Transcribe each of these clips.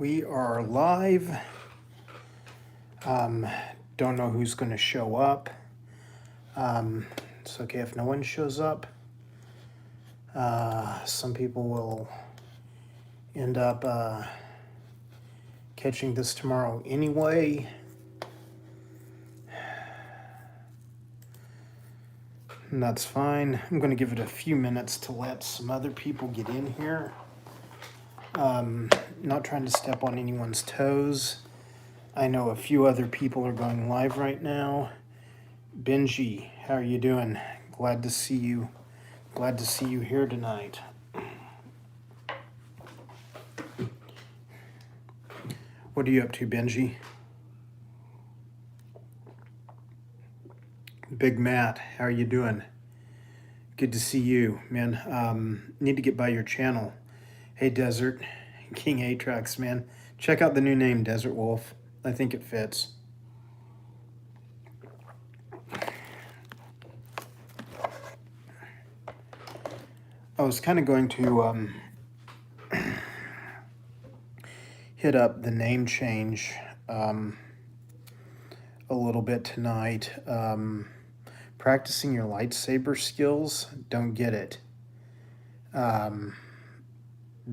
We are live. Don't know who's going to show up. It's okay if no one shows up. Some people will end up catching this tomorrow anyway. And that's fine. I'm going to give it a few minutes to let some other people get in here. Not trying to step on anyone's toes. I know a few other people are going live right now. Benji, how are you doing? Glad to see you. Glad to see you here tonight. What are you up to, Benji? Big Matt, how are you doing? Good to see you, man. Need to get by your channel. Hey, Desert, King Atrax, man. Check out the new name, Desert Wolf. I think it fits. I was kind of going to hit up the name change a little bit tonight. Practicing your lightsaber skills, don't get it.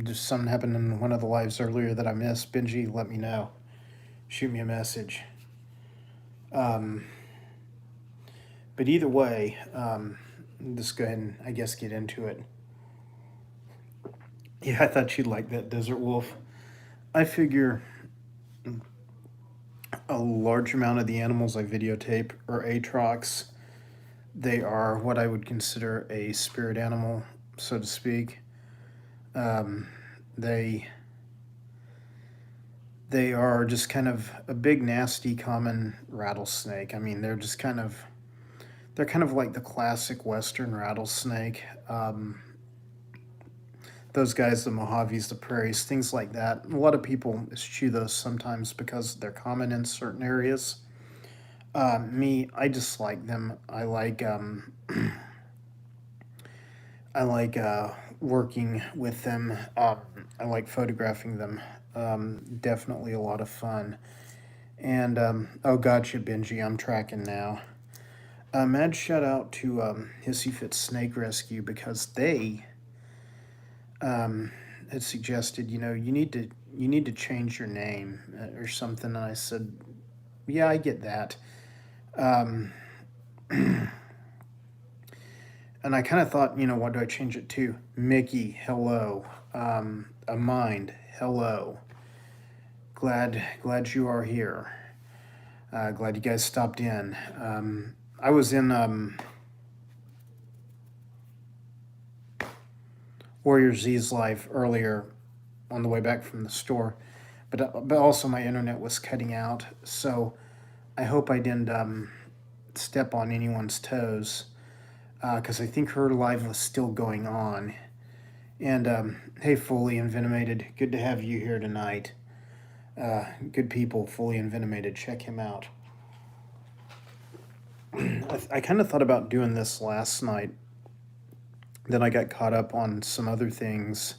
Just something happened in one of the lives earlier that I missed. Benji, let me know. Shoot me a message. But either way, just go ahead and, I guess, get into it. Yeah, I thought you'd like that, Desert Wolf. I figure a large amount of the animals I videotape are Aatrox. They are what I would consider a spirit animal, so to speak. They are just kind of a big, nasty, common rattlesnake. I mean, they're kind of like the classic Western rattlesnake. Those guys, the Mojaves, the prairies, things like that. A lot of people eschew those sometimes because they're common in certain areas. Me, I just like them. I like working with them. I like photographing them. Definitely a lot of fun. And oh, gotcha, Benji. I'm tracking now. Mad shout out to Hissy Fit Snake Rescue because they had suggested, you need to change your name or something. And I said, yeah, I get that. And I kind of thought, what do I change it to? Mickey, hello. A mind, hello. Glad you are here. Glad you guys stopped in. I was in Warrior Z's live earlier on the way back from the store, but also my internet was cutting out, so I hope I didn't step on anyone's toes, because I think her live was still going on. And hey, Fully Envenomated, good to have you here tonight. Good people, Fully Envenomated, check him out. I kind of thought about doing this last night, then I got caught up on some other things,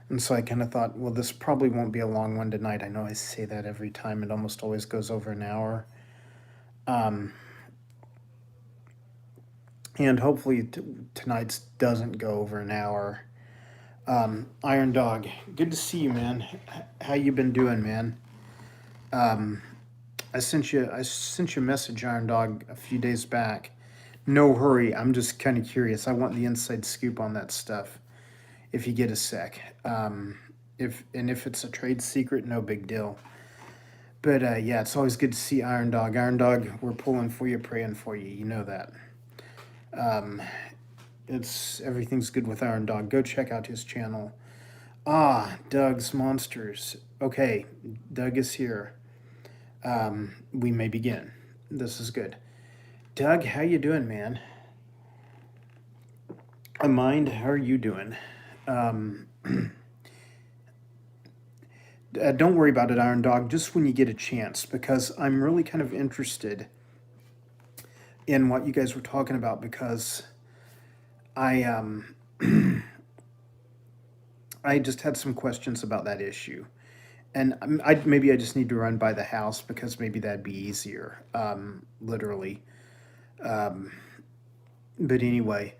and so I kind of thought, well, this probably won't be a long one tonight. I know I say that every time. It almost always goes over an hour. And hopefully tonight's doesn't go over an hour. Iron Dog, good to see you, man. How you been doing, man? I sent you a message, Iron Dog, a few days back. No hurry. I'm just kind of curious. I want the inside scoop on that stuff. If you get a sec. If it's a trade secret, no big deal. But yeah, it's always good to see Iron Dog. Iron Dog, we're pulling for you, praying for you. You know that. Everything's good with Iron Dog. Go check out his channel. Doug's Monsters. Okay, Doug is here. We may begin. This is good. Doug, how you doing, man? Mind, how are you doing? Don't worry about it, Iron Dog, just when you get a chance, because I'm really kind of interested in what you guys were talking about, because I I just had some questions about that issue. And maybe I just need to run by the house because maybe that'd be easier, literally. Um, but anyway,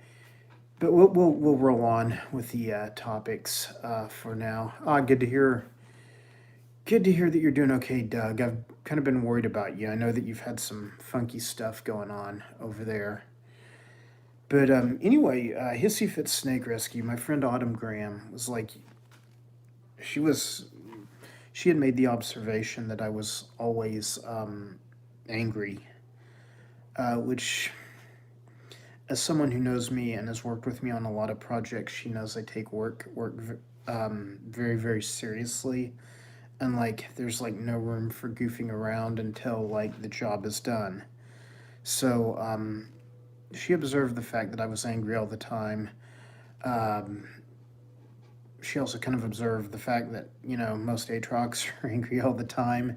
but we'll roll on with the topics for now. Good to hear. Good to hear that you're doing okay, Doug. I've kind of been worried about you. I know that you've had some funky stuff going on over there. But anyway, Hissy Fit Snake Rescue. My friend Autumn Graham was like, she was she had made the observation that I was always angry, which, as someone who knows me and has worked with me on a lot of projects, she knows I take work very very seriously, and like there's like no room for goofing around until like the job is done. So she observed the fact that I was angry all the time. Um, she also kind of observed the fact that most Aatrox are angry all the time,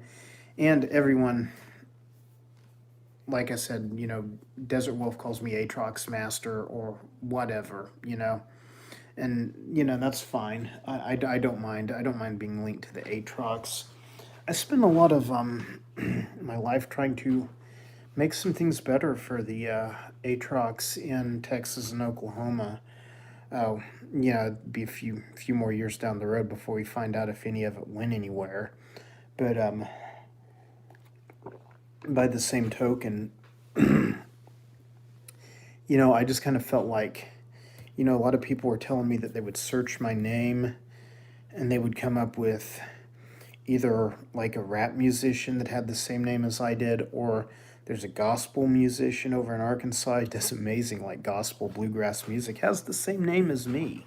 and everyone, like I said, Desert Wolf calls me Aatrox Master or whatever, and that's fine. I don't mind. I don't mind being linked to the Aatrox. I spend a lot of my life trying to make some things better for the Aatrox in Texas and Oklahoma. Oh, it'd be a few more years down the road before we find out if any of it went anywhere. But by the same token, I just kind of felt like, a lot of people were telling me that they would search my name and they would come up with either like a rap musician that had the same name as I did, or there's a gospel musician over in Arkansas. He does amazing like gospel bluegrass music, has the same name as me.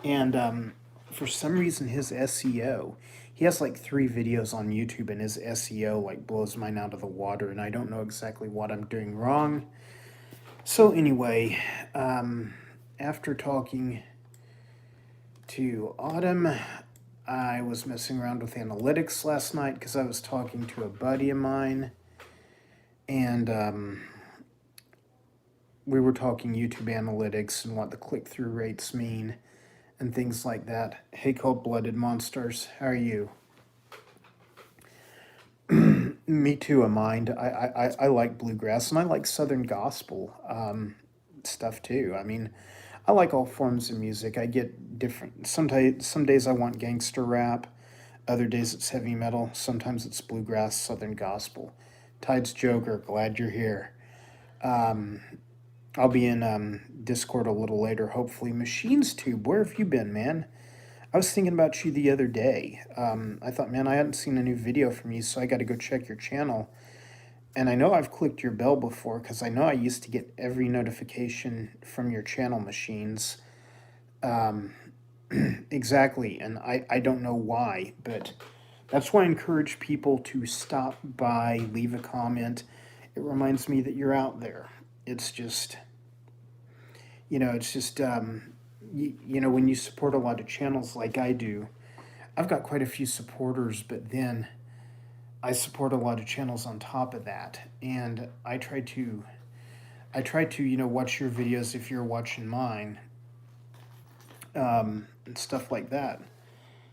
And for some reason, his SEO, he has like 3 videos on YouTube, and his SEO like blows mine out of the water, and I don't know exactly what I'm doing wrong. So anyway, after talking to Autumn, I was messing around with analytics last night because I was talking to a buddy of mine, and we were talking YouTube analytics and what the click-through rates mean and things like that. Hey, cold-blooded monsters, how are you? Me too, a mind. I like bluegrass and I like Southern gospel stuff too. I mean, I like all forms of music. I get different. Sometimes, some days I want gangster rap, other days it's heavy metal. Sometimes it's bluegrass, Southern gospel. Tide's Joker, glad you're here. Um, I'll be in Discord a little later, hopefully. Machines Tube, where have you been, man? I was thinking about you the other day. I thought, man, I hadn't seen a new video from you, so I got to go check your channel. And I know I've clicked your bell before because I know I used to get every notification from your channel machines. Um, exactly, and I don't know why, but that's why I encourage people to stop by, leave a comment. It reminds me that you're out there. It's just, when you support a lot of channels like I do, I've got quite a few supporters, but then I support a lot of channels on top of that, and I try to watch your videos if you're watching mine, and stuff like that.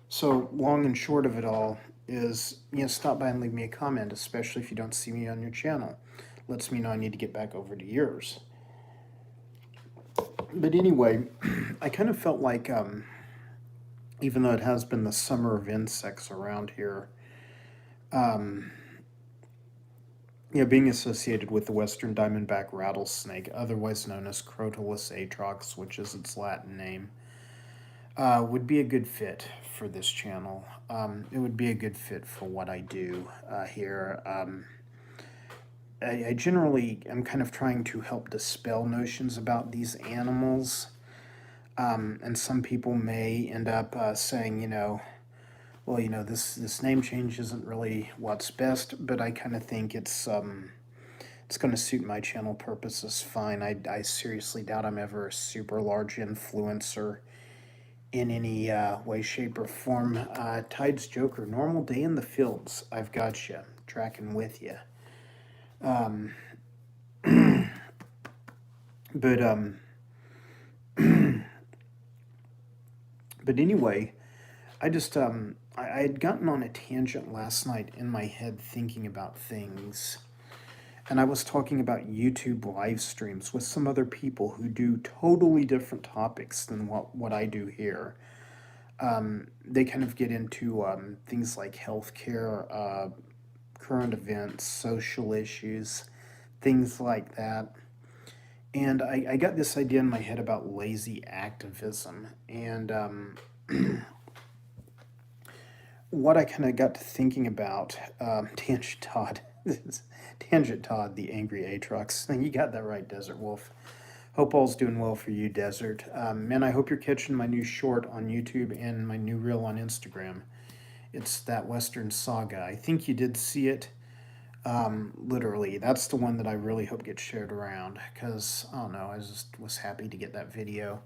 So long and short of it all is, stop by and leave me a comment, especially if you don't see me on your channel. Lets me know I need to get back over to yours. But anyway, I kind of felt like, even though it has been the summer of insects around here, um, being associated with the western diamondback rattlesnake, otherwise known as Crotalus atrox, which is its Latin name, would be a good fit for this channel. It would be a good fit for what I do here. I generally am kind of trying to help dispel notions about these animals. And some people may end up saying, well, this name change isn't really what's best, but I kind of think it's going to suit my channel purposes fine. I seriously doubt I'm ever a super large influencer in any way, shape, or form. Tide's Joker, normal day in the fields. I've got you, tracking with you. But but anyway, I just I had gotten on a tangent last night in my head thinking about things. And I was talking about YouTube live streams with some other people who do totally different topics than what I do here. They kind of get into things like healthcare, current events, social issues, things like that. And I got this idea in my head about lazy activism. And what I kind of got to thinking about, Tangent Todd, Tangent Todd, the angry Aatrox. You got that right, Desert Wolf. Hope all's doing well for you, Desert. Man, I hope you're catching my new short on YouTube and my new reel on Instagram. It's that Western Saga. I think you did see it. Literally, that's the one that I really hope gets shared around because I don't know. I just was happy to get that video.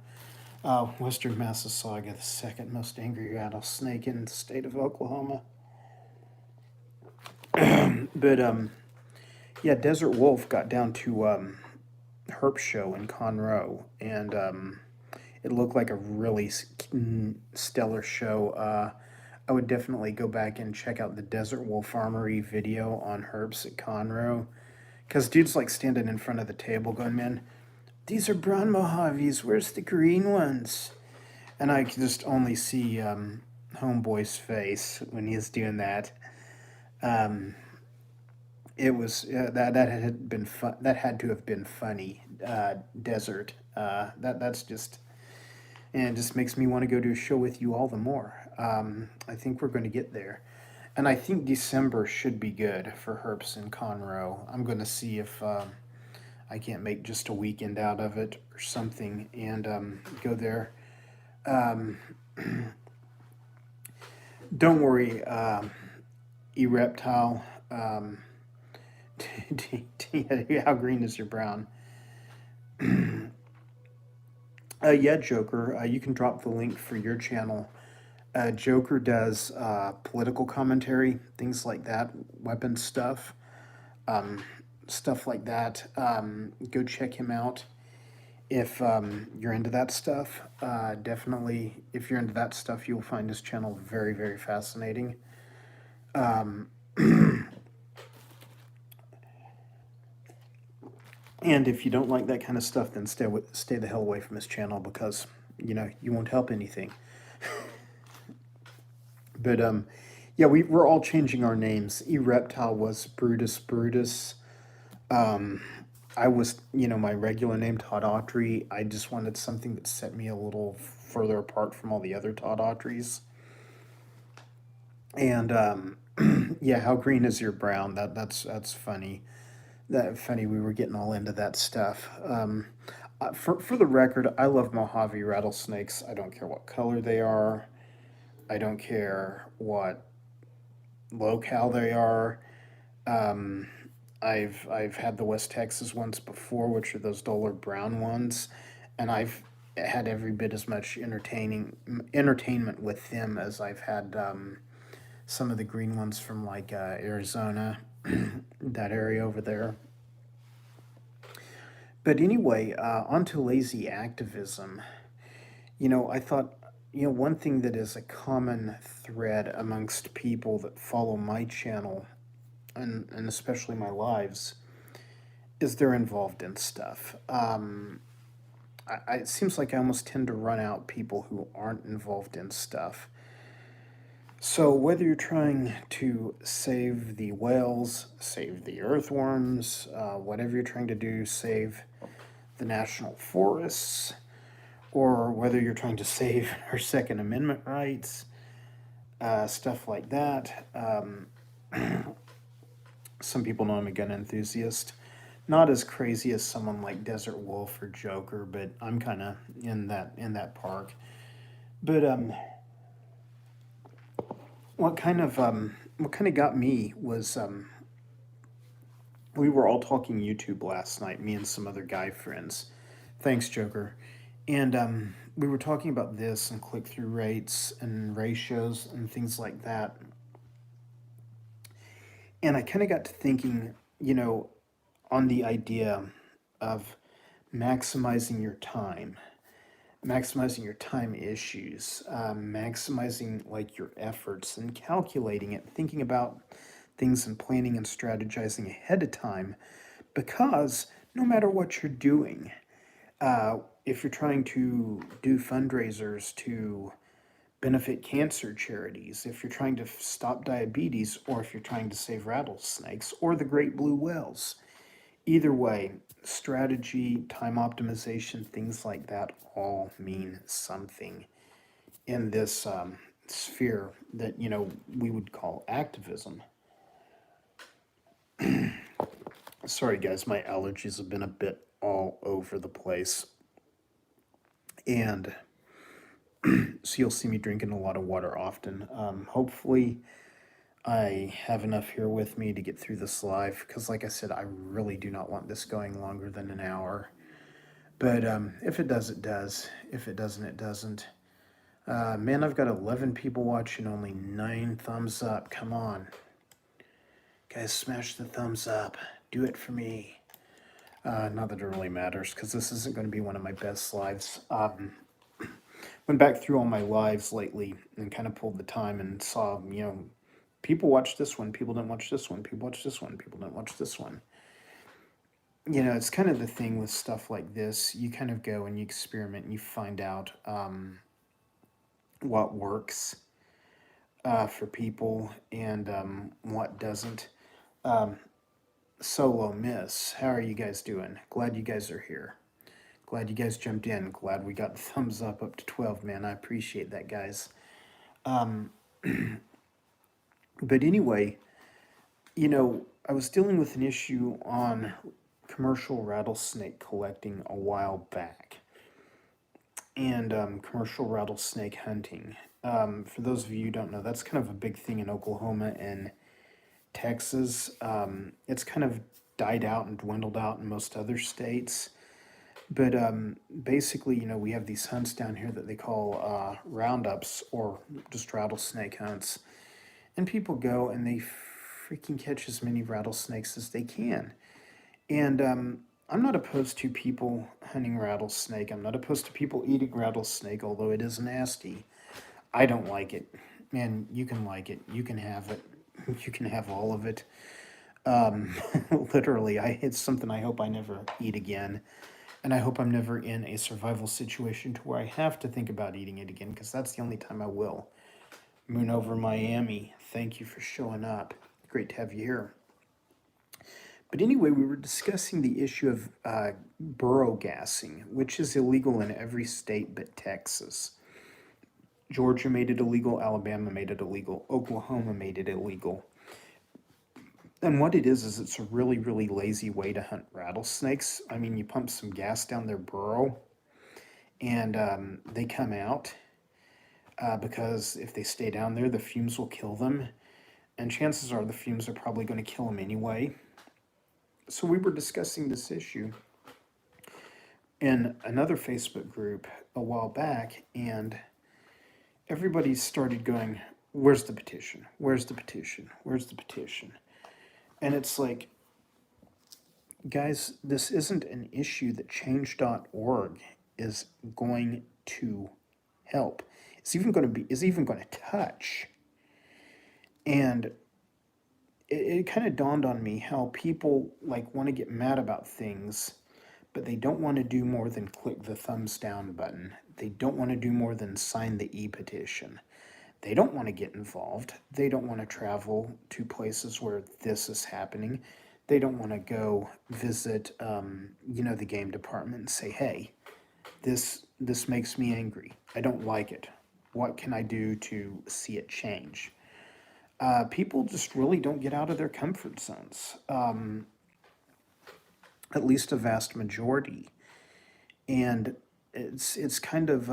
Western Massasauga, the second most angry rattlesnake in the state of Oklahoma. But yeah, Desert Wolf got down to Herp show in Conroe, and it looked like a really stellar show. I would definitely go back and check out the Desert Wolf Armory video on Herps at Conroe, because dude's like standing in front of the table going, man, these are brown Mojaves, where's the green ones? And I could just only see Homeboy's face when he's doing that. Um, it was that had been fun. That had to have been funny. Desert. That's just, and it just makes me want to go to a show with you all the more. I think we're going to get there, and I think December should be good for Herps and Conroe. I'm going to see if I can't make just a weekend out of it or something and go there. Um, don't worry, E-Reptile. How green is your brown? Yeah, Joker. You can drop the link for your channel. Joker does political commentary, things like that, weapon stuff, um, stuff like that. Go check him out if you're into that stuff. Definitely, if you're into that stuff, you'll find his channel very, very fascinating. Um, and if you don't like that kind of stuff, then stay the hell away from his channel because you won't help anything. But yeah, we're all changing our names. E-Reptile was Brutus Brutus. Um, I was, my regular name, Todd Autry. I just wanted something that set me a little further apart from all the other Todd Autrys. And yeah, how green is your brown? That's funny. That funny. We were getting all into that stuff. For the record, I love Mojave rattlesnakes. I don't care what color they are. I don't care what locale they are. Um, I've had the West Texas ones before, which are those duller brown ones, and I've had every bit as much entertainment with them as I've had some of the green ones from like Arizona, that area over there. But anyway, on to lazy activism. I thought, one thing that is a common thread amongst people that follow my channel and especially my lives is they're involved in stuff. It seems like I almost tend to run out people who aren't involved in stuff. So whether you're trying to save the whales, save the earthworms, whatever you're trying to do, save the national forests, or whether you're trying to save our Second Amendment rights, stuff like that. Some people know I'm a gun enthusiast. Not as crazy as someone like Desert Wolf or Joker, but I'm kind of in that park. But what kind of got me was we were all talking YouTube last night, me and some other guy friends. Thanks, Joker. And we were talking about this and click-through rates and ratios and things like that. And I kind of got to thinking, on the idea of maximizing your time. maximizing your time issues, maximizing like your efforts and calculating it, thinking about things and planning and strategizing ahead of time. Because no matter what you're doing, if you're trying to do fundraisers to benefit cancer charities, if you're trying to stop diabetes, or if you're trying to save rattlesnakes or the great blue whales, either way, strategy, time optimization, things like that all mean something in this sphere that, we would call activism. Sorry, guys, my allergies have been a bit all over the place. And so you'll see me drinking a lot of water often. Hopefully, I have enough here with me to get through this live because, like I said, I really do not want this going longer than an hour. But if it does, it does. If it doesn't, it doesn't. Man, I've got 11 people watching, only 9 thumbs up. Come on. Guys, smash the thumbs up. Do it for me. Not that it really matters because this isn't going to be one of my best lives. Went back through all my lives lately and kind of pulled the time and saw, people watch this one, people didn't watch this one, people watch this one, people didn't watch this one. It's kind of the thing with stuff like this. You kind of go and you experiment and you find out what works for people and what doesn't. Solo Miss, how are you guys doing? Glad you guys are here. Glad you guys jumped in. Glad we got the thumbs up to 12, man. I appreciate that, guys. But anyway, I was dealing with an issue on commercial rattlesnake collecting a while back and commercial rattlesnake hunting. For those of you who don't know, that's kind of a big thing in Oklahoma and Texas. It's kind of died out and dwindled out in most other states. But basically, we have these hunts down here that they call roundups or just rattlesnake hunts. And people go and they freaking catch as many rattlesnakes as they can. And I'm not opposed to people hunting rattlesnake. I'm not opposed to people eating rattlesnake, although it is nasty. I don't like it. Man, you can like it. You can have it. You can have all of it. Literally, it's something I hope I never eat again. And I hope I'm never in a survival situation to where I have to think about eating it again, because that's the only time I will. Moon over Miami, thank you for showing up. Great to have you here. But anyway, we were discussing the issue of burrow gassing, which is illegal in every state but Texas. Georgia made it illegal, Alabama made it illegal, Oklahoma made it illegal. And what it is it's a really, really lazy way to hunt rattlesnakes. I mean, you pump some gas down their burrow, and they come out because if they stay down there, the fumes will kill them. And chances are the fumes are probably going to kill them anyway. So we were discussing this issue in another Facebook group a while back, and everybody started going, where's the petition? Where's the petition? Where's the petition? And it's like, guys, this isn't an issue that change.org is going to help. Is even going to touch. And it kind of dawned on me how people want to get mad about things, but they don't want to do more than click the thumbs down button. They don't want to do more than sign the e-petition. They don't want to get involved. They don't want to travel to places where this is happening. They don't want to go visit, the game department and say, hey, this makes me angry. I don't like it. What can I do to see it change? People just really don't get out of their comfort zones, at least a vast majority. And it's kind of,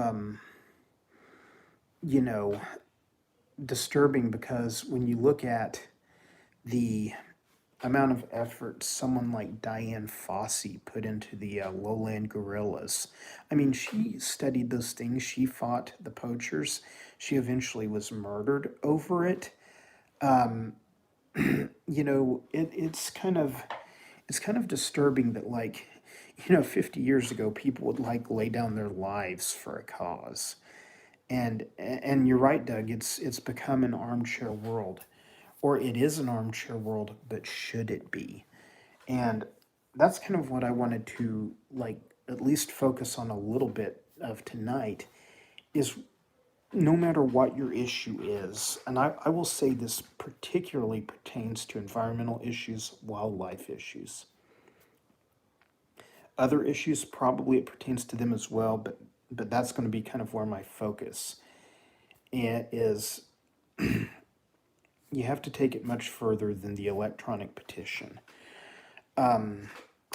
disturbing because when you look at the amount of effort someone like Diane Fossey put into the lowland gorillas. I mean, she studied those things. She fought the poachers. She eventually was murdered over it. It's kind of disturbing that 50 years ago, people would like lay down their lives for a cause. And you're right, Doug. It's become an armchair world, or it is an armchair world, but should it be? And that's kind of what I wanted to like at least focus on a little bit of tonight is no matter what your issue is, and I will say this particularly pertains to environmental issues, wildlife issues. Other issues, probably it pertains to them as well, but that's going to be kind of where my focus is. You have to take it much further than the electronic petition. I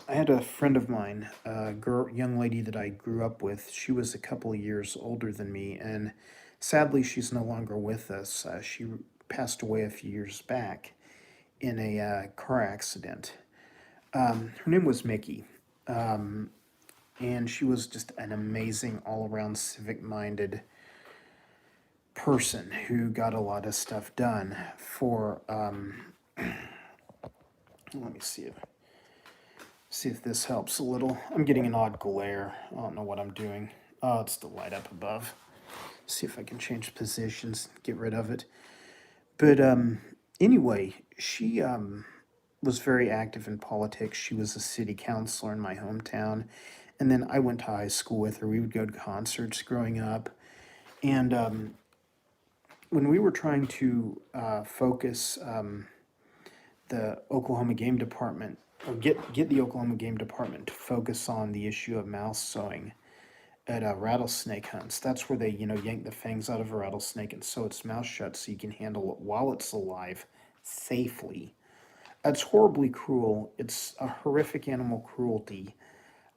had a friend of mine, a young lady that I grew up with. She was a couple of years older than me, and sadly, she's no longer with us. She passed away a few years back in a car accident. Her name was Mickey, and she was just an amazing, all around civic minded person who got a lot of stuff done for. Let me see if this helps a little. I'm getting an odd glare. I don't know what I'm doing. Oh, it's the light up above. See if I can change positions, get rid of it. But anyway, she was very active in politics. She was a city councilor in my hometown. And then I went to high school with her. We would go to concerts growing up. And when we were trying to focus the Oklahoma Game Department, or get the Oklahoma Game Department to focus on the issue of mouse sewing at rattlesnake hunts. That's where they, yank the fangs out of a rattlesnake and sew its mouth shut so you can handle it while it's alive safely. That's horribly cruel. It's a horrific animal cruelty.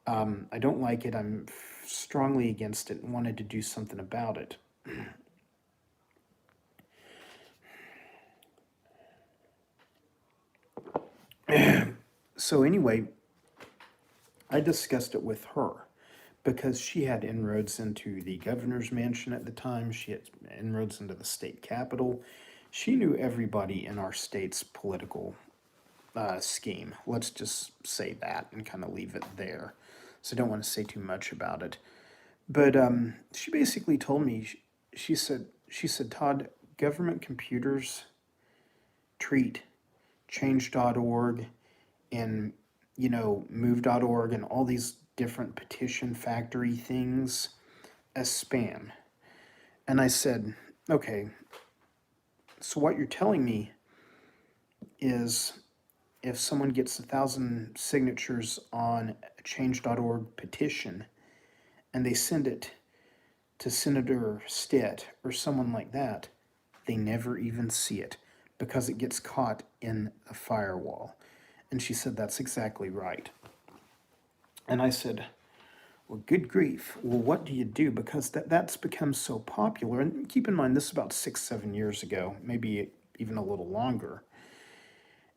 I don't like it. I'm strongly against it and wanted to do something about it. So anyway, I discussed it with her because she had inroads into the governor's mansion at the time. She had inroads into the state capitol. She knew everybody in our state's political scheme. Let's just say that and kind of leave it there. So I don't want to say too much about it. But she basically told me, she said, Todd, government computers treat change.org and move.org and all these different petition factory things as spam. And I said, okay, so what you're telling me is if someone gets 1,000 signatures on a change.org petition and they send it to Senator Stitt or someone like that, they never even see it because it gets caught in a firewall. And she said, that's exactly right. And I said, well, good grief. Well, what do you do? Because that's become so popular. And keep in mind, this is about 6, 7 years ago, maybe even a little longer.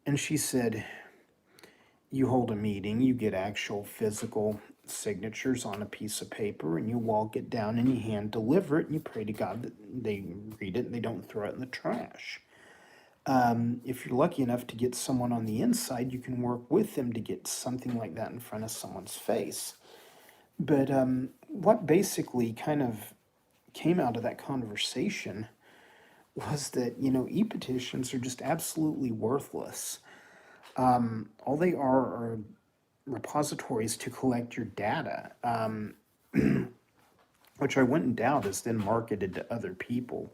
And she said, you hold a meeting, you get actual physical signatures on a piece of paper, and you walk it down and you hand deliver it, and you pray to God that they read it and they don't throw it in the trash. If you're lucky enough to get someone on the inside, you can work with them to get something like that in front of someone's face. But what basically kind of came out of that conversation was that, e-petitions are just absolutely worthless. All they are repositories to collect your data, which I wouldn't doubt is then marketed to other people.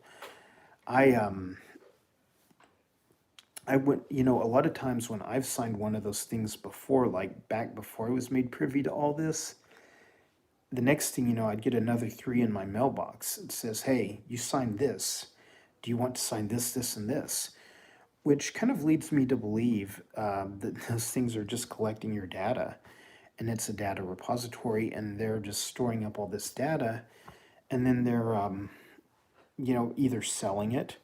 I went, a lot of times when I've signed one of those things before, like back before I was made privy to all this, the next thing you know, I'd get another 3 in my mailbox. It says, hey, you signed this. Do you want to sign this, this, and this? Which kind of leads me to believe that those things are just collecting your data. And it's a data repository, and they're just storing up all this data. And then they're, either selling it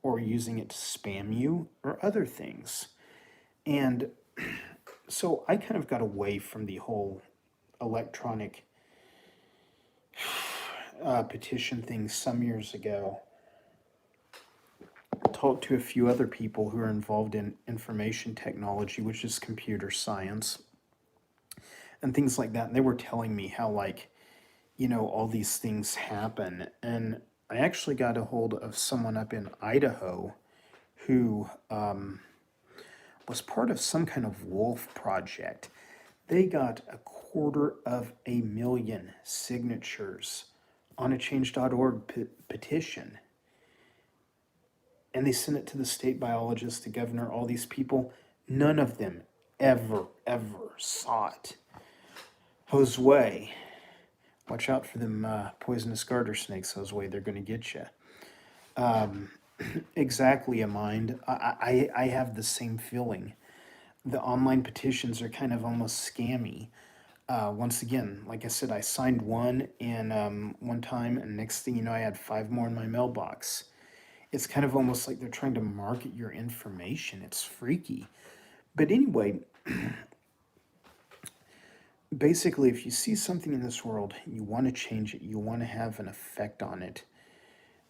or using it to spam you or other things. And so I kind of got away from the whole electronic petition thing some years ago. Talked to a few other people who are involved in information technology, which is computer science. and things like that. And they were telling me how, like, all these things happen. And I actually got a hold of someone up in Idaho who was part of some kind of wolf project. They got 250,000 signatures on a change.org petition. And they sent it to the state biologist, the governor, all these people. None of them ever saw it. Josue, watch out for them poisonous garter snakes, Josue. They're going to get you. Exactly, a mind. I have the same feeling. The online petitions are kind of almost scammy. Once again, like I said, I signed one in one time, and next thing you know, I had 5 more in my mailbox. It's kind of almost like they're trying to market your information. It's freaky. But anyway, basically, if you see something in this world, you want to change it, you want to have an effect on it,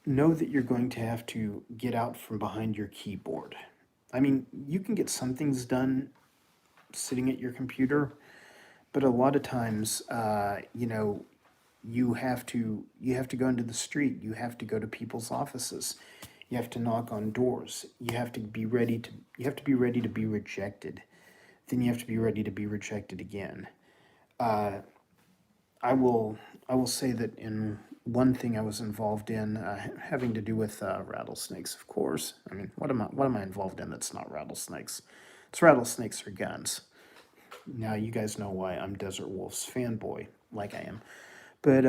know that you're going to have to get out from behind your keyboard. I mean, you can get some things done sitting at your computer, but a lot of times, you have to go into the street. You have to go to people's offices. You have to knock on doors. You have to be ready to be rejected. Then you have to be ready to be rejected again. I will say that in one thing I was involved in, having to do with rattlesnakes, of course. I mean, what am I involved in that's not rattlesnakes? It's rattlesnakes or guns. Now you guys know why I'm Desert Wolf's fanboy, like I am. But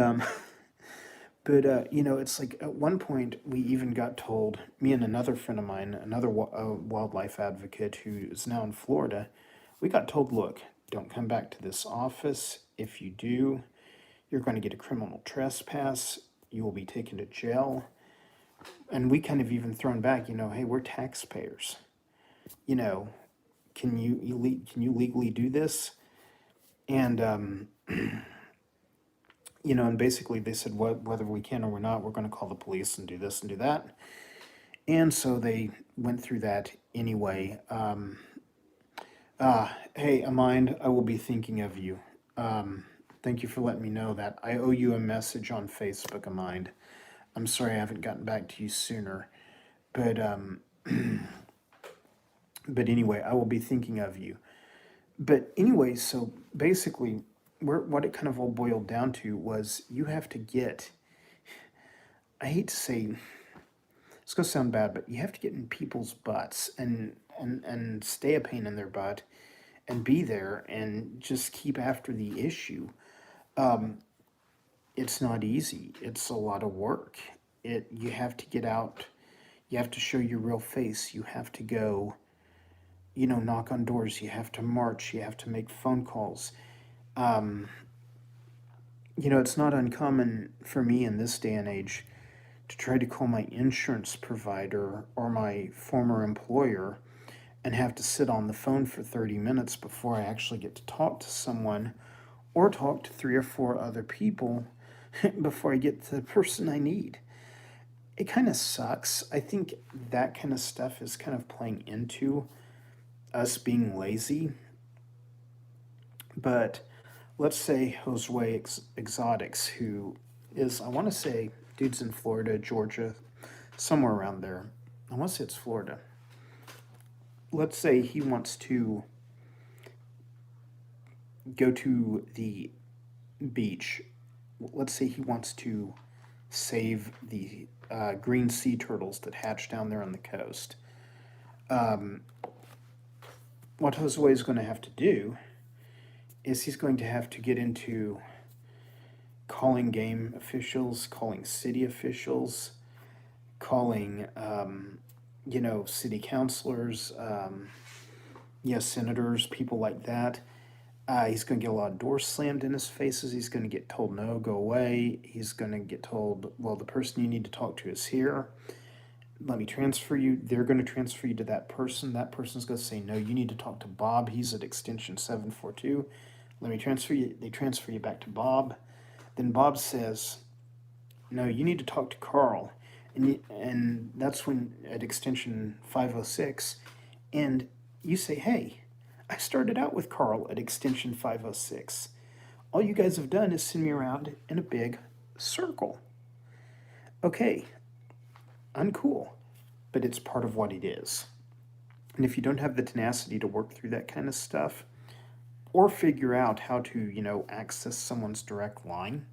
it's like at one point we even got told, me and another friend of mine, another wildlife advocate who is now in Florida, we got told, look, don't come back to this office. If you do, you're going to get a criminal trespass. You will be taken to jail. And we kind of even thrown back, hey, we're taxpayers. Can you legally do this? And and basically they said, whether we can or we're not, we're going to call the police and do this and do that. And so they went through that anyway. Hey, Amind, I will be thinking of you. Thank you for letting me know that. I owe you a message on Facebook, Amind. I'm sorry I haven't gotten back to you sooner. But but anyway, I will be thinking of you. But anyway, so basically, what it kind of all boiled down to was you have to get, I hate to say, it's going to sound bad, but you have to get in people's butts and stay a pain in their butt and be there and just keep after the issue. It's not easy. It's a lot of work. You have to get out. You have to show your real face. You have to go, knock on doors. You have to march. You have to make phone calls. It's not uncommon for me in this day and age to try to call my insurance provider or my former employer and have to sit on the phone for 30 minutes before I actually get to talk to someone or talk to 3 or 4 other people before I get to the person I need. It kind of sucks. I think that kind of stuff is kind of playing into us being lazy. But let's say Josue Exotics, who is, I want to say, dude's in Florida, Georgia, somewhere around there. I want to say it's Florida. Let's say he wants to go to the beach. Let's say he wants to save the green sea turtles that hatch down there on the coast. What Josue is going to have to do is he's going to have to get into calling game officials, calling city officials, calling, city councilors, senators, people like that. He's going to get a lot of doors slammed in his faces. He's going to get told, no, go away. He's going to get told, well, the person you need to talk to is here. Let me transfer you. They're going to transfer you to that person. That person's going to say, no, you need to talk to Bob. He's at extension 742. Let me transfer you. They transfer you back to Bob. Then Bob says, no, you need to talk to Carl. And that's when at extension 506. And you say, hey, I started out with Carl at extension 506. All you guys have done is send me around in a big circle. Okay, uncool, but it's part of what it is. And if you don't have the tenacity to work through that kind of stuff, or figure out how to, access someone's direct line,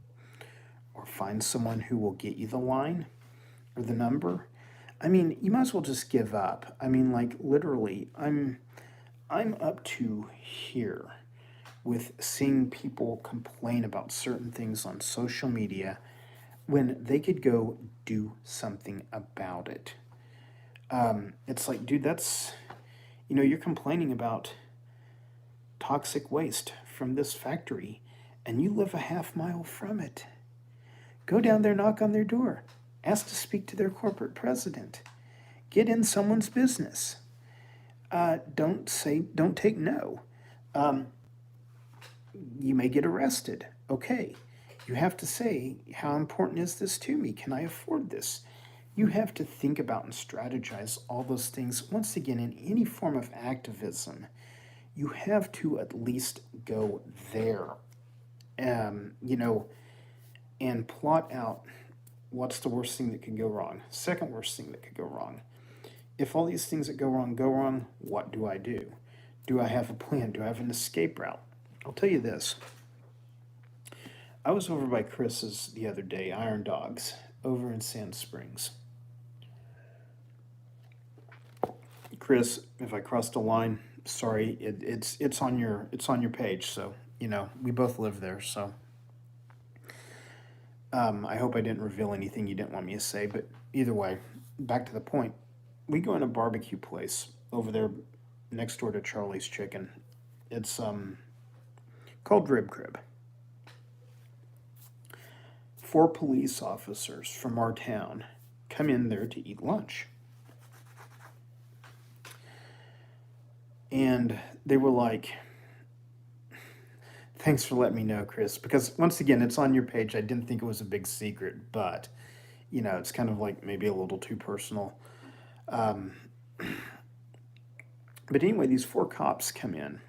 or find someone who will get you the line or the number, I mean, you might as well just give up. I mean, like literally, I'm up to here with seeing people complain about certain things on social media when they could go do something about it. It's like, dude, you're complaining about toxic waste from this factory and you live a half mile from it. Go down there, knock on their door, ask to speak to their corporate president, get in someone's business. Don't take no. Um, you may get arrested. Okay. You have to say, how important is this to me? Can I afford this? You have to think about and strategize all those things. Once again, in any form of activism, you have to at least go there, um, you know, and plot out what's the worst thing that could go wrong, second worst thing that could go wrong. If all these things that go wrong, what do I do? Do I have a plan? Do I have an escape route? I'll tell you this. I was over by Chris's the other day, Iron Dogs, over in Sand Springs. Chris, if I crossed a line, sorry, it's on your page. So we both live there. So I hope I didn't reveal anything you didn't want me to say. But either way, back to the point. We go in a barbecue place over there next door to Charlie's Chicken. It's called Rib Crib. 4 police officers from our town come in there to eat lunch. And they were like, thanks for letting me know, Chris, because once again, it's on your page. I didn't think it was a big secret, but it's kind of like maybe a little too personal. Um, but anyway, these 4 cops come in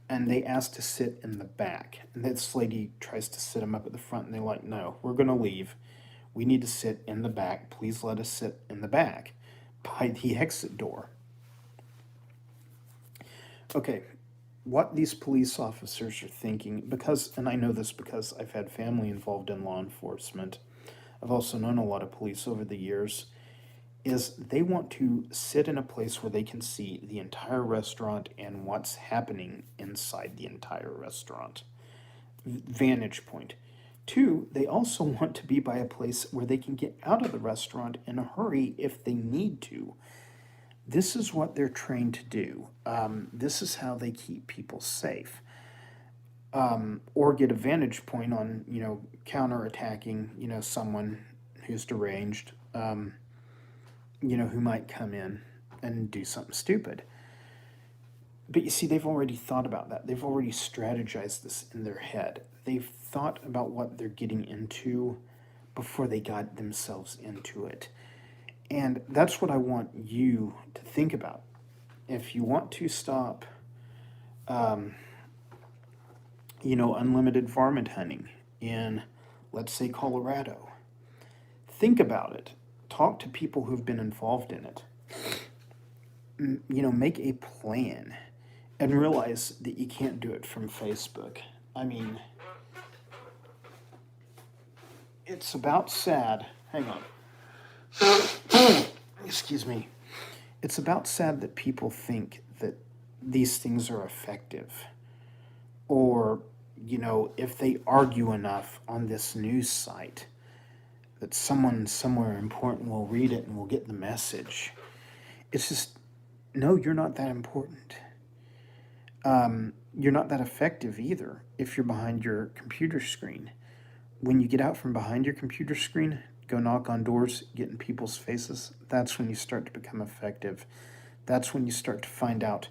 and they ask to sit in the back. And this lady tries to sit them up at the front, and they're like, no, we're going to leave. We need to sit in the back. Please let us sit in the back by the exit door. Okay, what these police officers are thinking, and I know this because I've had family involved in law enforcement, I've also known a lot of police over the years, is they want to sit in a place where they can see the entire restaurant and what's happening inside the entire restaurant. Vantage point. 2, they also want to be by a place where they can get out of the restaurant in a hurry if they need to. This is what they're trained to do. This is how they keep people safe. Or get a vantage point on, counterattacking, someone who's deranged, who might come in and do something stupid. But you see, they've already thought about that. They've already strategized this in their head. They've thought about what they're getting into before they got themselves into it. And that's what I want you to think about. If you want to stop, unlimited varmint hunting in, let's say, Colorado, think about it. Talk to people who've been involved in it. Make a plan and realize that you can't do it from Facebook. I mean, it's about sad. Hang on. Excuse me. It's about sad that people think that these things are effective. Or, if they argue enough on this news site, that someone somewhere important will read it and will get the message. It's just, no, you're not that important. You're not that effective either if you're behind your computer screen. When you get out from behind your computer screen, go knock on doors, get in people's faces, that's when you start to become effective. That's when you start to find out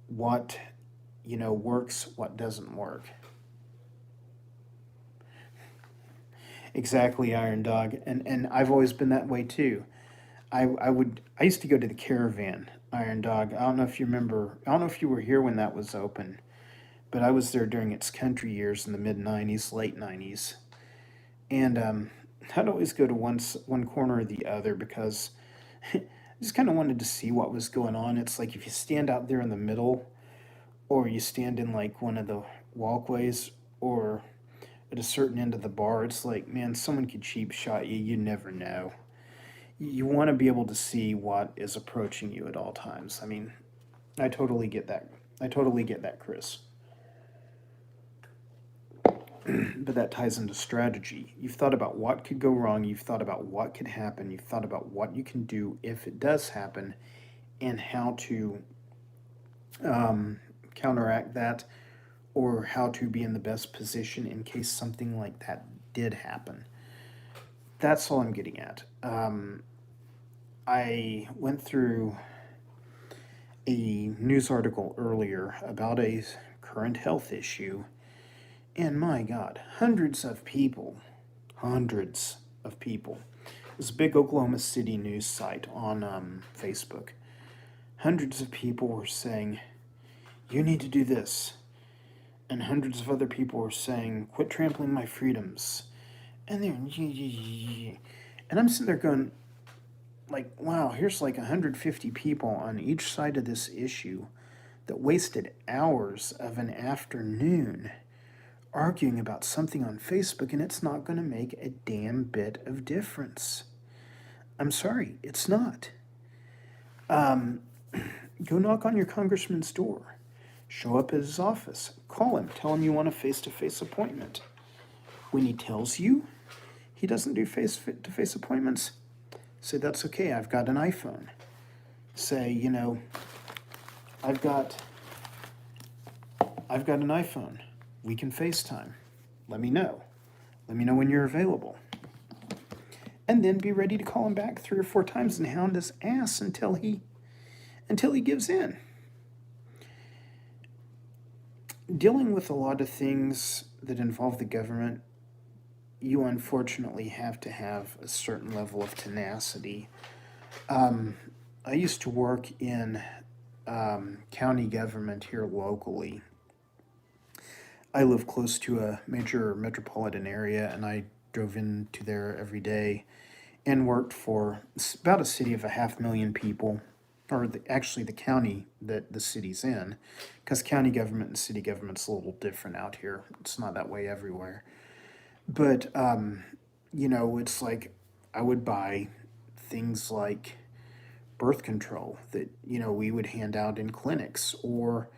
what, works, what doesn't work. Exactly, Iron Dog. And I've always been that way too. I used to go to the Caravan Iron Dog. I don't know if you remember. I don't know if you were here when that was open, but I was there during its country years in the mid '90s, late '90s, and I'd always go to one corner or the other because I just kind of wanted to see what was going on. It's like if you stand out there in the middle, or you stand in like one of the walkways, or at a certain end of the bar, it's like, man, someone could cheap shot you. You never know. You want to be able to see what is approaching you at all times. I mean, I totally get that. I totally get that, Chris. But that ties into strategy. You've thought about what could go wrong. You've thought about what could happen. You've thought about what you can do if it does happen and how to um, counteract that or how to be in the best position in case something like that did happen. That's all I'm getting at. I went through a news article earlier about a current health issue, and my God, hundreds of people. It's a big Oklahoma City news site on Facebook. Hundreds of people were saying, you need to do this. And hundreds of other people were saying, quit trampling my freedoms. And and I'm sitting there going, like, wow, here's like 150 people on each side of this issue that wasted hours of an afternoon arguing about something on Facebook, and it's not going to make a damn bit of difference. I'm sorry, it's not. Um, Go knock on your congressman's door. Show up at his office. Call him. Tell him you want a face-to-face appointment. When he tells you he doesn't do face-to-face appointments, say, that's okay, I've got an iPhone. Say, I've got an iPhone. We can FaceTime. Let me know. Let me know when you're available. And then be ready to call him back 3 or 4 times and hound his ass until he gives in. Dealing with a lot of things that involve the government, you unfortunately have to have a certain level of tenacity. I used to work in county government here locally. I live close to a major metropolitan area, and I drove into there every day and worked for about a city of 500,000 people, or actually the county that the city's in, because county government and city government's a little different out here. It's not that way everywhere. But, it's like I would buy things like birth control that, we would hand out in clinics, or,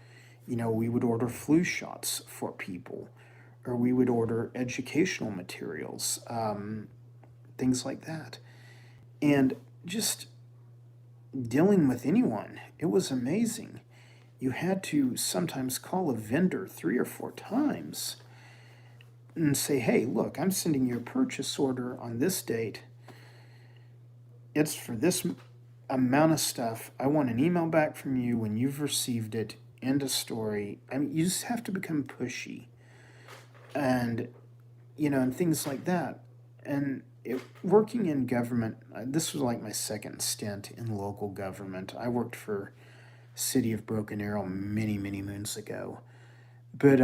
we would order flu shots for people, or we would order educational materials, things like that. And just dealing with anyone, it was amazing. You had to sometimes call a vendor 3 or 4 times and say, hey, look, I'm sending you a purchase order on this date. It's for this amount of stuff. I want an email back from you when you've received it. End of story. I mean, you just have to become pushy and, and things like that. And working in government, this was like my second stint in local government. I worked for City of Broken Arrow many, many moons ago. But,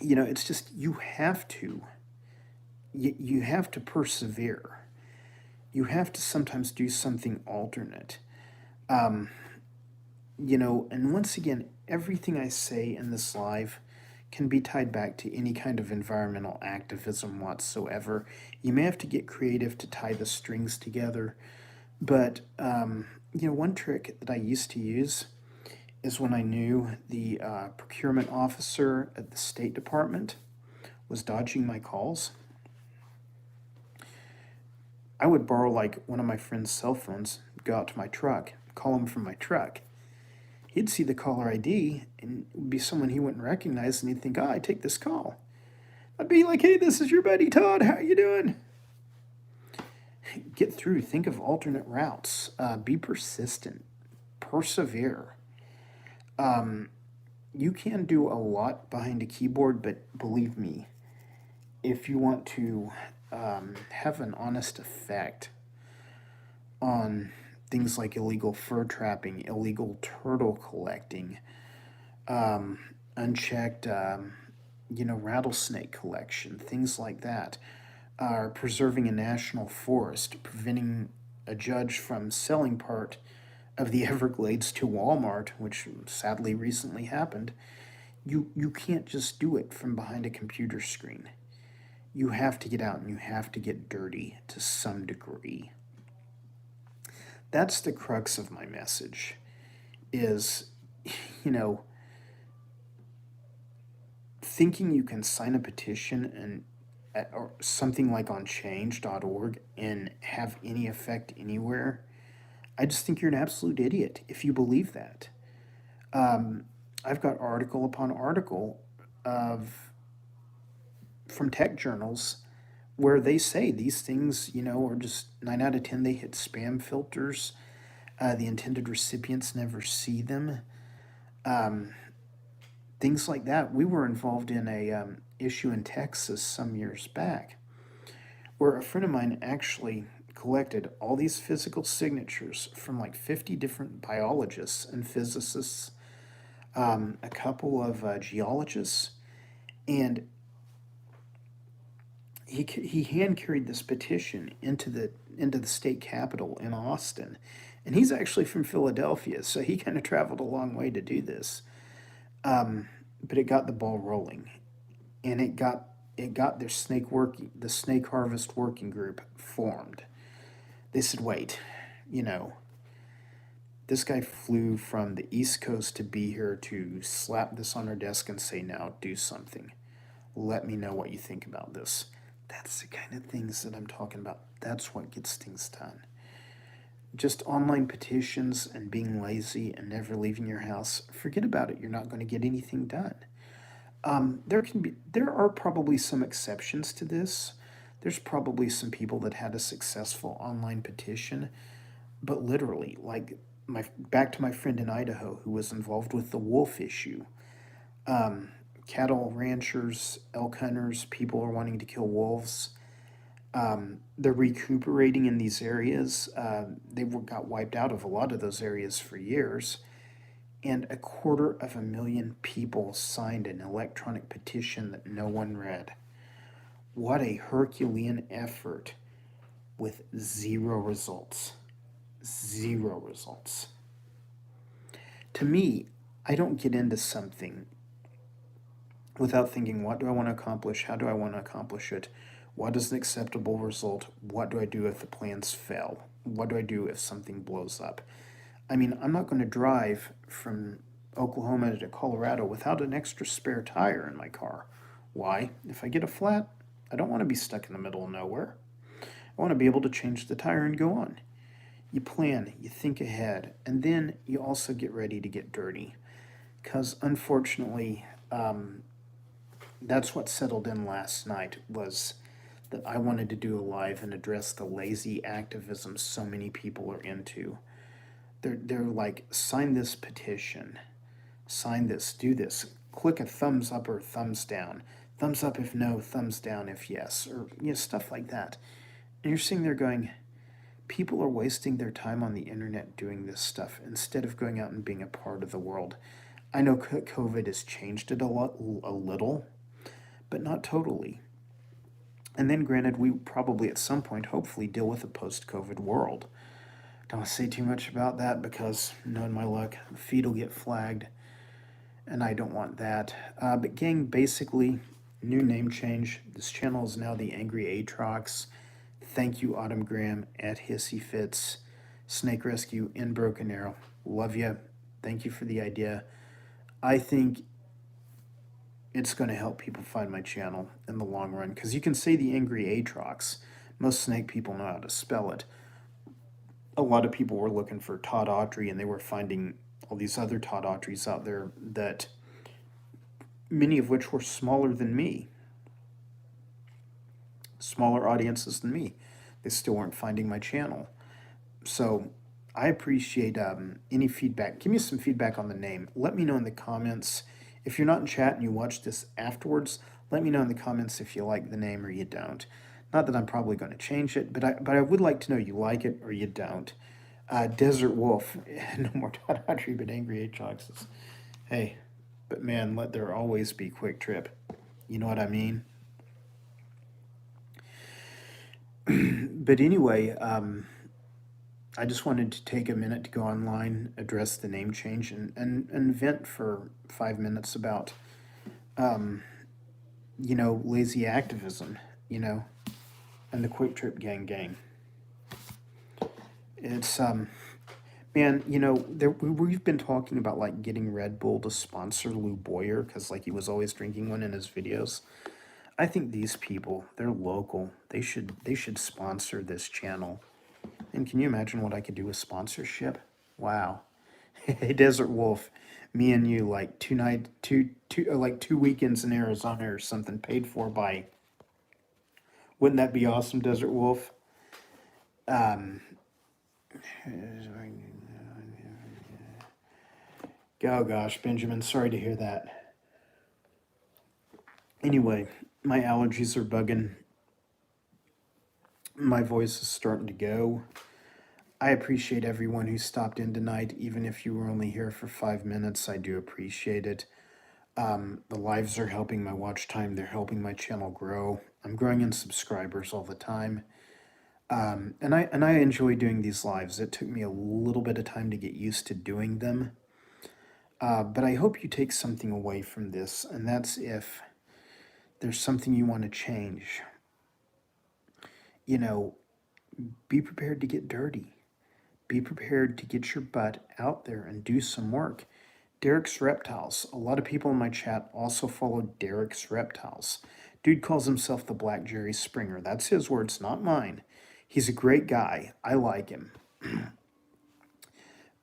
it's just you have to persevere. You have to sometimes do something alternate. And once again, everything I say in this live can be tied back to any kind of environmental activism whatsoever. You may have to get creative to tie the strings together, but one trick that I used to use is when I knew the procurement officer at the State Department was dodging my calls, I would borrow like one of my friend's cell phones, go out to my truck, call him from my truck. He'd see the caller ID and it would be someone he wouldn't recognize, and he'd think, I take this call. I'd be like, hey, this is your buddy Todd, how you doing? Get through, think of alternate routes, be persistent, persevere. You can do a lot behind a keyboard, but believe me, if you want to have an honest effect on things like illegal fur trapping, illegal turtle collecting, um, unchecked, rattlesnake collection, things like that, are preserving a national forest, preventing a judge from selling part of the Everglades to Walmart, which sadly recently happened. You can't just do it from behind a computer screen. You have to get out and you have to get dirty to some degree. That's the crux of my message is, you know, thinking you can sign a petition and or something like on change.org and have any effect anywhere. I just think you're an absolute idiot if you believe that. Um, I've got article upon article of from tech journals where they say these things, are just 9 out of 10 they hit spam filters. The intended recipients never see them. Um, Things like that. We were involved in a issue in Texas some years back where a friend of mine actually collected all these physical signatures from like 50 different biologists and physicists, a couple of geologists, and he hand carried this petition into the state capitol in Austin, and he's actually from Philadelphia, so he kind of traveled a long way to do this. Um, but it got the ball rolling, and it got the snake harvest working group formed. They said, "Wait, you know, this guy flew from the East Coast to be here to slap this on our desk and say, now do something. Let me know what you think about this." That's the kind of things that I'm talking about. That's what gets things done. Just online petitions and being lazy and never leaving your house, forget about it. You're not going to get anything done. There are probably some exceptions to this. There's probably some people that had a successful online petition, but literally, like my back to my friend in Idaho who was involved with the wolf issue. Um, Cattle ranchers, elk hunters, people are wanting to kill wolves. They're recuperating in these areas. Got wiped out of a lot of those areas for years, and 250,000 people signed an electronic petition that no one read. What a Herculean effort with zero results. Zero results. To me, I don't get into something without thinking, what do I want to accomplish? How do I want to accomplish it? What is an acceptable result? What do I do if the plans fail? What do I do if something blows up? I mean, I'm not going to drive from Oklahoma to Colorado without an extra spare tire in my car. Why? If I get a flat, I don't want to be stuck in the middle of nowhere. I want to be able to change the tire and go on. You plan, you think ahead, and then you also get ready to get dirty. Because unfortunately, that's what settled in last night was that I wanted to do a live and address the lazy activism so many people are into. They're like, sign this petition, sign this, do this, click a thumbs up or thumbs down, thumbs up if no, thumbs down if yes, or stuff like that. And you're sitting there going, people are wasting their time on the internet doing this stuff instead of going out and being a part of the world. I know COVID has changed it a little, but not totally. And then, granted, we probably at some point, hopefully, deal with a post-COVID world. Don't want to say too much about that because, knowing my luck, the feed will get flagged, and I don't want that. But gang, basically, new name change. This channel is now the Angry Aatrox. Thank you, Autumn Graham, at Hissy Fits, Snake Rescue in Broken Arrow. Love you. Thank you for the idea. I think it's going to help people find my channel in the long run because you can say the Angry Aatrox. Most snake people know how to spell it. A lot of people were looking for Todd Autry, and they were finding all these other Todd Autrys out there that many of which were smaller than me, smaller audiences than me. They still weren't finding my channel. So I appreciate any feedback. Give me some feedback on the name. Let me know in the comments. If you're not in chat and you watch this afterwards, let me know in the comments if you like the name or you don't. Not that I'm probably going to change it, but I would like to know you like it or you don't. Desert Wolf, no more Todd Audrey, but Angry Hedgehog says, hey, but man, let there always be Quick Trip. You know what I mean? But anyway, I just wanted to take a minute to go online, address the name change, and vent for 5 minutes about, um, lazy activism, you know, and the Quick Trip Gang. It's, man, we've been talking about like getting Red Bull to sponsor Lou Boyer because like he was always drinking one in his videos. I think these people, they're local. They should sponsor this channel. And can you imagine what I could do with sponsorship? Wow. Hey, Desert Wolf, me and you like like 2 weekends in Arizona or something paid for by. Wouldn't that be awesome, Desert Wolf? Um, oh gosh, Benjamin, sorry to hear that. Anyway, my allergies are bugging. My voice is starting to go. I appreciate everyone who stopped in tonight, even if you were only here for 5 minutes. I do appreciate it. The lives are helping my watch time. They're helping my channel grow. I'm growing in subscribers all the time. And I enjoy doing these lives. It took me a little bit of time to get used to doing them. But I hope you take something away from this, and that's if there's something you want to change. You know, be prepared to get dirty. Be prepared to get your butt out there and do some work. Derek's Reptiles. A lot of people in my chat also follow Derek's Reptiles. Dude calls himself the Black Jerry Springer. That's his words, not mine. He's a great guy. I like him.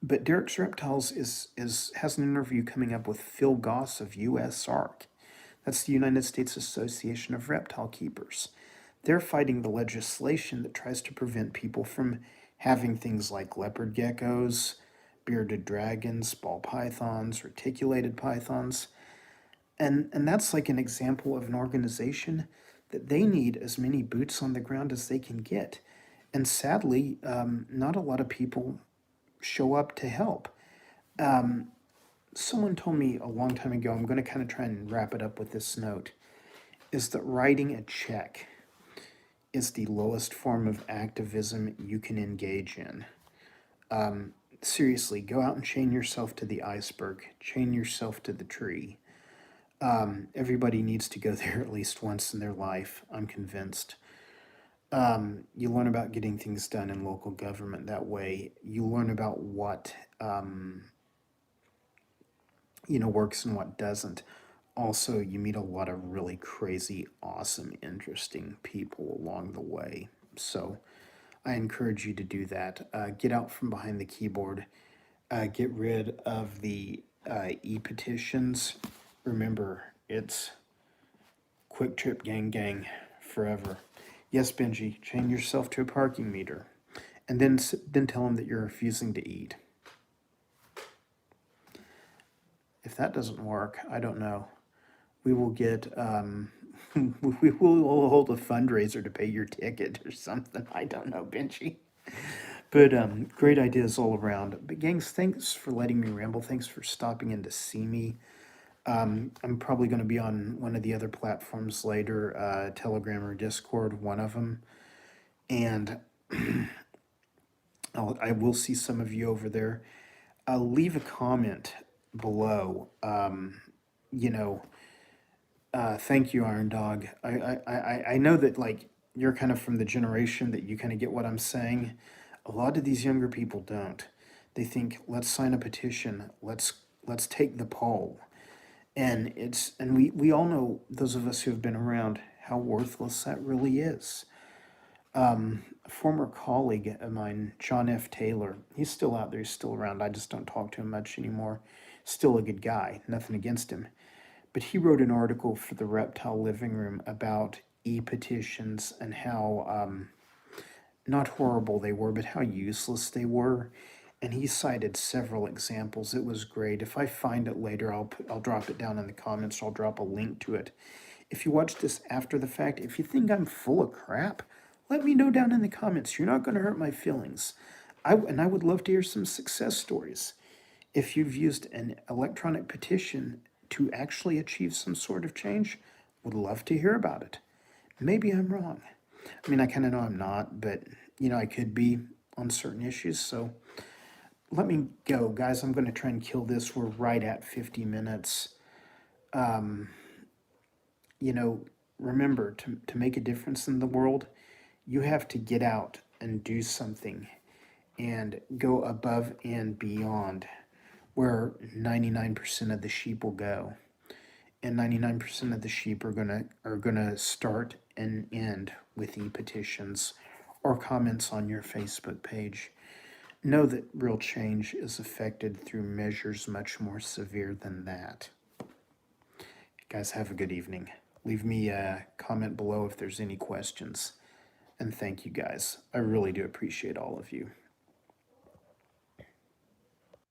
But Derek's Reptiles has an interview coming up with Phil Goss of USARK. That's the United States Association of Reptile Keepers. They're fighting the legislation that tries to prevent people from having things like leopard geckos, bearded dragons, ball pythons, reticulated pythons. And that's like an example of an organization that they need as many boots on the ground as they can get. And sadly, not a lot of people show up to help. Someone told me a long time ago, I'm going to kind of try and wrap it up with this note, is that writing a check is the lowest form of activism you can engage in. Seriously, go out and chain yourself to the iceberg, chain yourself to the tree. Everybody needs to go there at least once in their life, I'm convinced. You learn about getting things done in local government that way. You learn about what works and what doesn't. Also, you meet a lot of really crazy, awesome, interesting people along the way. So I encourage you to do that. Get out from behind the keyboard. Get rid of the e-petitions. Remember, it's Quick Trip Gang forever. Yes, Benji, chain yourself to a parking meter. And then tell them that you're refusing to eat. If that doesn't work, I don't know. We will get, we will hold a fundraiser to pay your ticket or something. I don't know, Benji. But great ideas all around. But gangs, thanks for letting me ramble. Thanks for stopping in to see me. I'm probably going to be on one of the other platforms later, Telegram or Discord, one of them. And I will see some of you over there. Leave a comment below. Thank you, Iron Dog. I know that like you're kind of from the generation that you kind of get what I'm saying. A lot of these younger people don't. They think, let's sign a petition. Let's take the poll. And we all know, those of us who have been around, how worthless that really is. A former colleague of mine, John F. Taylor, he's still out there, he's still around. I just don't talk to him much anymore. Still a good guy, nothing against him. But he wrote an article for the Reptile Living Room about e-petitions and how not horrible they were, but how useless they were. And he cited several examples. It was great. If I find it later, I'll drop it down in the comments. I'll drop a link to it. If you watch this after the fact, if you think I'm full of crap, let me know down in the comments. You're not going to hurt my feelings. And I would love to hear some success stories. If you've used an electronic petition to actually achieve some sort of change, would love to hear about it. Maybe I'm wrong. I mean, I kind of know I'm not, but I could be on certain issues. So let me go, guys. I'm going to try and kill this. We're right at 50 minutes. Remember to make a difference in the world, you have to get out and do something and go above and beyond where 99% of the sheep will go. And 99% of the sheep are gonna start and end with e-petitions or comments on your Facebook page. Know that real change is affected through measures much more severe than that. Guys, have a good evening. Leave me a comment below if there's any questions. And thank you guys. I really do appreciate all of you.